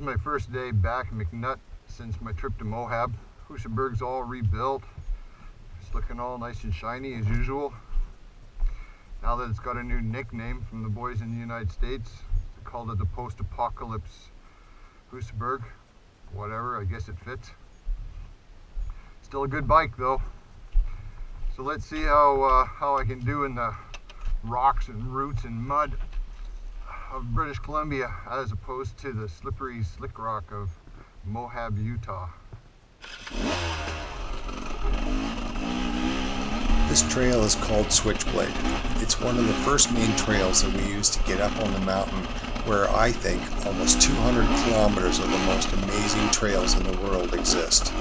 my first day back in McNutt since my trip to Moab. Husaberg's all rebuilt. It's looking all nice and shiny as usual. Now that it's got a new nickname from the boys in the United States, they called it the Post-Apocalypse Husaberg. Whatever, I guess it fits. Still a good bike though. So let's see how I can do in the rocks and roots and mud of British Columbia as opposed to the slippery slick rock of Moab, Utah. This trail is called Switchblade. It's one of the first main trails that we use to get up on the mountain, where I think almost 200 kilometers of the most amazing trails in the world exist.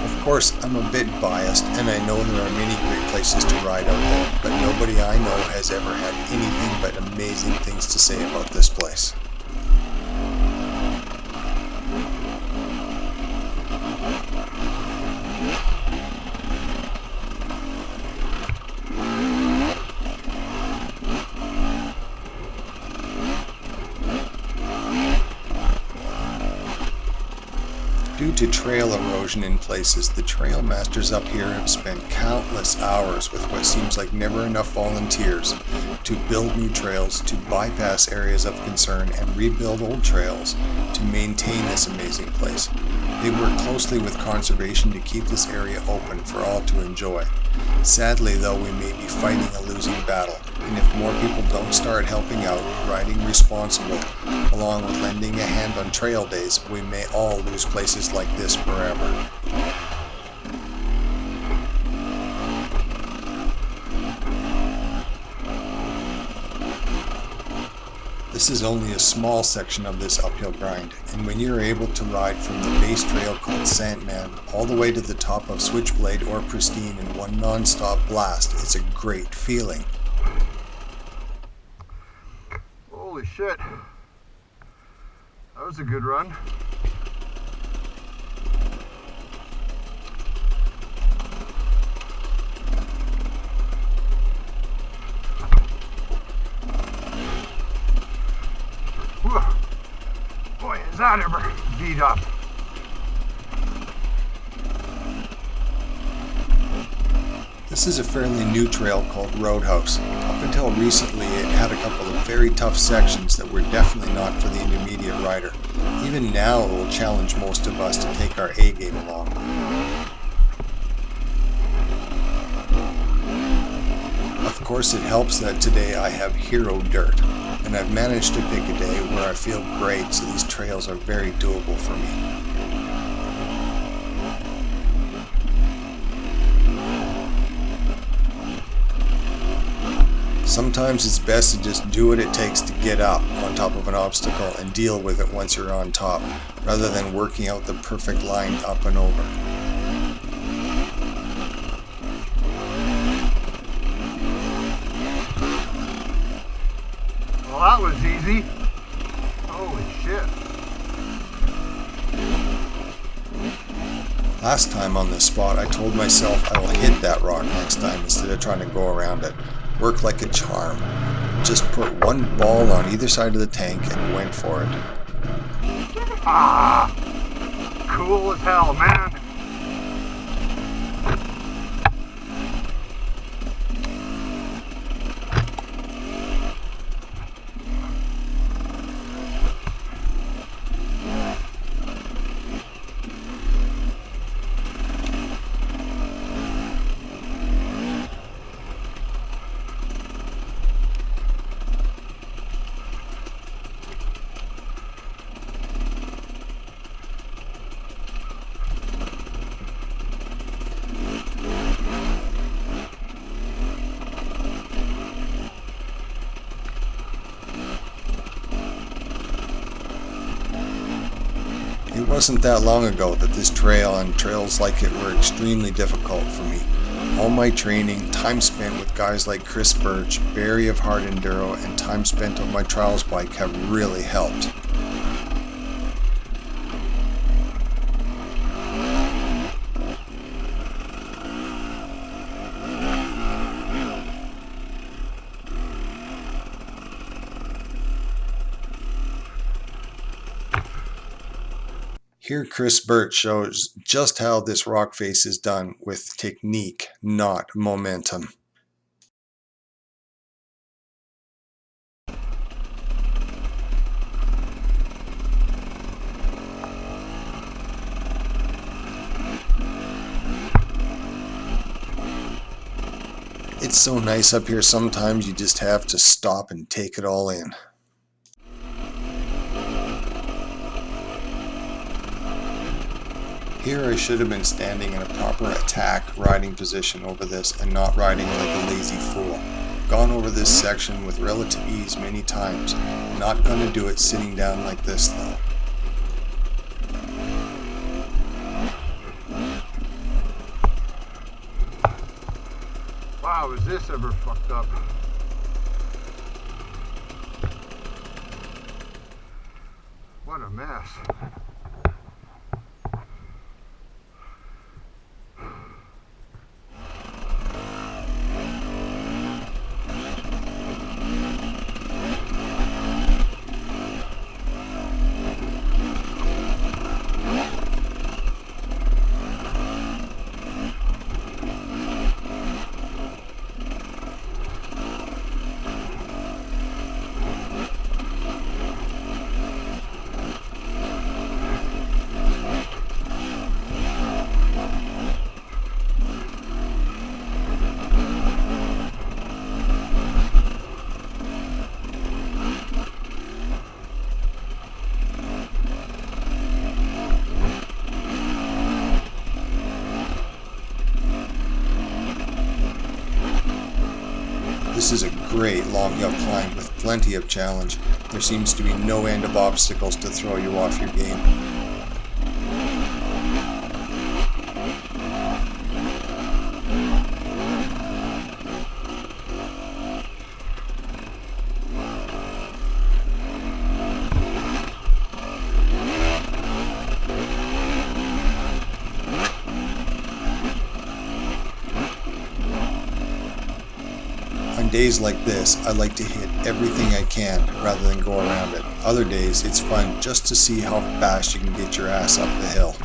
Of course, I'm a bit biased, and I know there are many great places to ride out there, but nobody I know has ever had anything but amazing things to say about this place. Due to trail erosion in places, the trail masters up here have spent countless hours with what seems like never enough volunteers to build new trails, to bypass areas of concern, and rebuild old trails to maintain this amazing place. They work closely with conservation to keep this area open for all to enjoy. Sadly though, we may be fighting a losing battle, and if more people don't start helping out, riding responsible, along with lending a hand on trail days, we may all lose places like this forever. This is only a small section of this uphill grind, and when you're able to ride from the base trail called Sandman all the way to the top of Switchblade or Pristine in one non-stop blast, it's a great feeling. Holy shit, that was a good run. Boy, is that ever beat up. This is a fairly new trail called Roadhouse. Up until recently, it had a couple of very tough sections that were definitely not for the intermediate rider. Even now, it will challenge most of us to take our A game along. Of course, it helps that today I have hero dirt, and I've managed to pick a day where I feel great, so these trails are very doable for me. Sometimes it's best to just do what it takes to get up on top of an obstacle and deal with it once you're on top, rather than working out the perfect line up and over. Well, that was easy. Holy shit. Last time on this spot, I told myself I will hit that rock next time instead of trying to go around it. Work like a charm. Just put one ball on either side of the tank and went for it. Ah, cool as hell, man. It wasn't that long ago that this trail and trails like it were extremely difficult for me. All my training, time spent with guys like Chris Birch, Barry of Hard Enduro, and time spent on my trials bike have really helped. Here Chris Burt shows just how this rock face is done with technique, not momentum. It's so nice up here, sometimes you just have to stop and take it all in. Here I should have been standing in a proper attack riding position over this and not riding like a lazy fool. Gone over this section with relative ease many times. Not gonna do it sitting down like this though. Wow, is this ever fucked up? What a mess. This is a great long hill climb with plenty of challenge. There seems to be no end of obstacles to throw you off your game. On days like this, I like to hit everything I can rather than go around it. Other days, it's fun just to see how fast you can get your ass up the hill.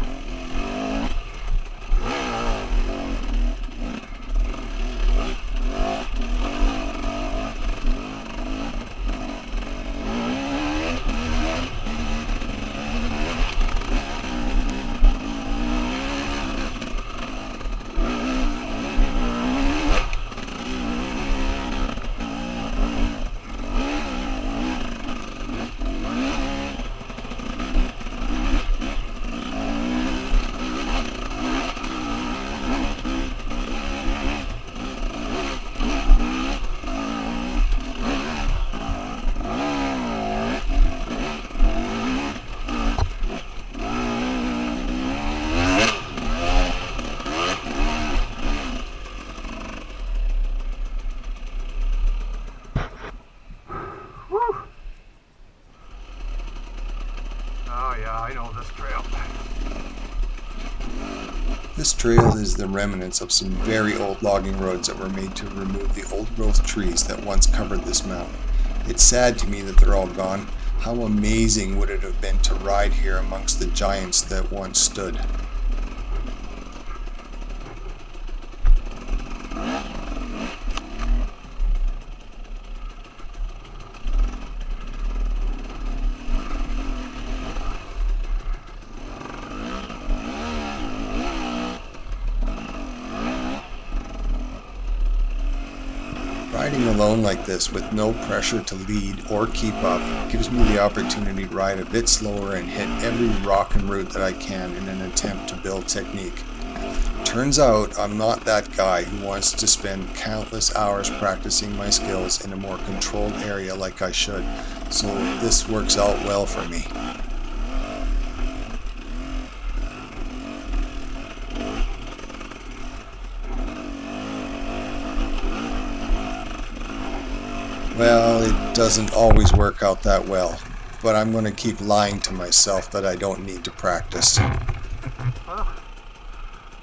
Oh yeah, I know this trail. This trail is the remnants of some very old logging roads that were made to remove the old growth trees that once covered this mountain. It's sad to me that they're all gone. How amazing would it have been to ride here amongst the giants that once stood. Riding alone like this with no pressure to lead or keep up gives me the opportunity to ride a bit slower and hit every rock and root that I can in an attempt to build technique. Turns out I'm not that guy who wants to spend countless hours practicing my skills in a more controlled area like I should, so this works out well for me. Well, it doesn't always work out that well, but I'm going to keep lying to myself that I don't need to practice.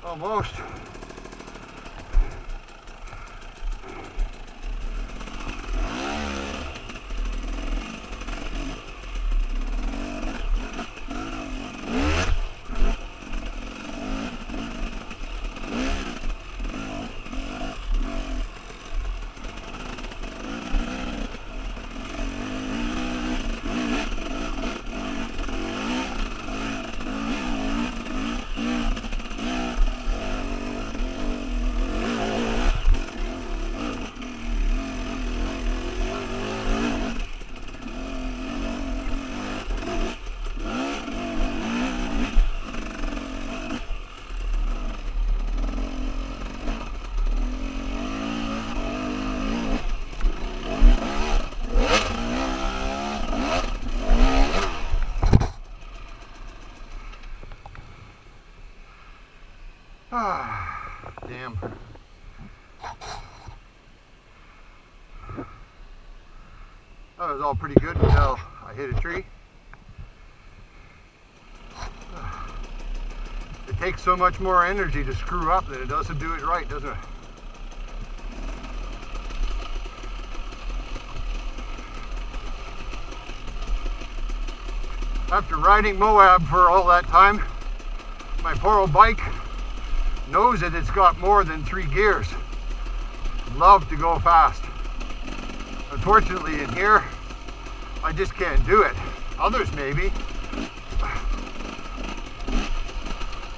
Almost. Damn. That was all pretty good until I hit a tree. It takes so much more energy to screw up than it does to do it right, doesn't it? After riding Moab for all that time, my poor old bike knows that it's got more than 3 gears. Love to go fast. Unfortunately in here, I just can't do it. Others maybe.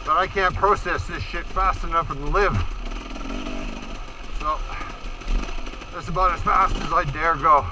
But I can't process this shit fast enough and live. So, that's about as fast as I dare go.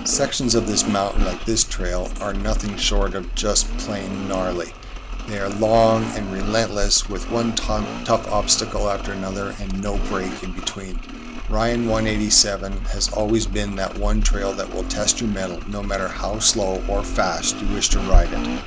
Sections of this mountain, like this trail, are nothing short of just plain gnarly. They are long and relentless, with one tough obstacle after another and no break in between. Ryan 187 has always been that one trail that will test your mettle, no matter how slow or fast you wish to ride it.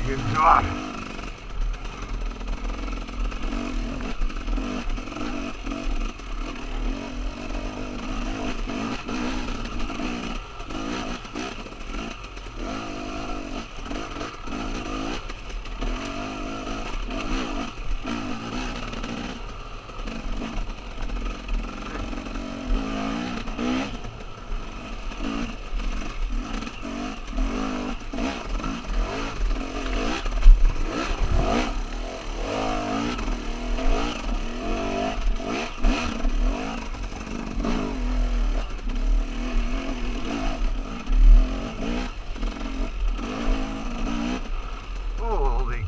Good God.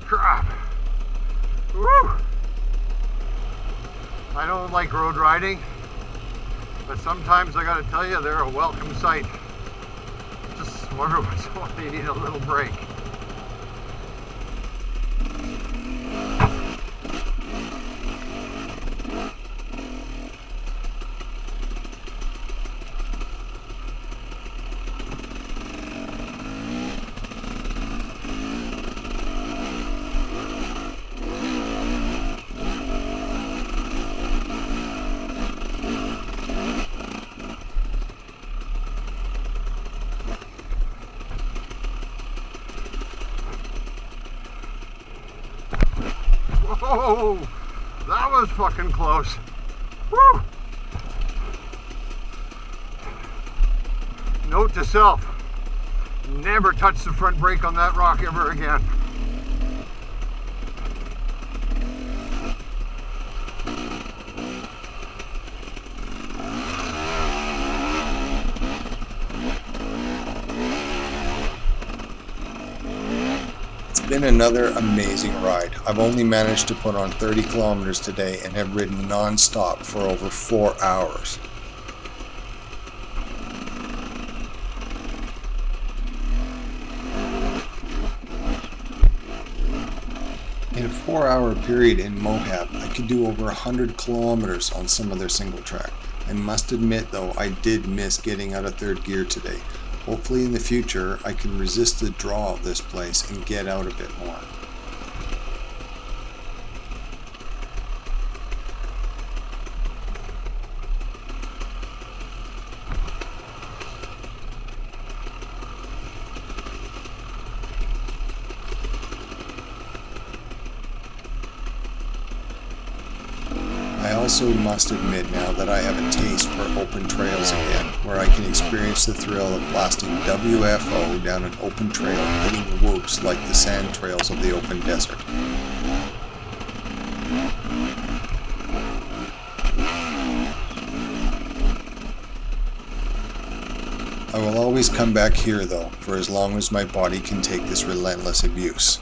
Crap. Woo! I don't like road riding, but sometimes I gotta tell you, they're a welcome sight. Just every once in a while you need a little break. Whoa, that was fucking close. Woo! Note to self, never touch the front brake on that rock ever again. It's been another amazing ride. I've only managed to put on 30 kilometers today and have ridden non-stop for over 4 hours. In a 4-hour period in Moab, I could do over 100 kilometers on some of their single track. I must admit though, I did miss getting out of third gear today. Hopefully in the future I can resist the draw of this place and get out a bit more. also must admit now that I have a taste for open trails again, where I can experience the thrill of blasting WFO down an open trail, hitting whoops like the sand trails of the open desert. I will always come back here though, for as long as my body can take this relentless abuse.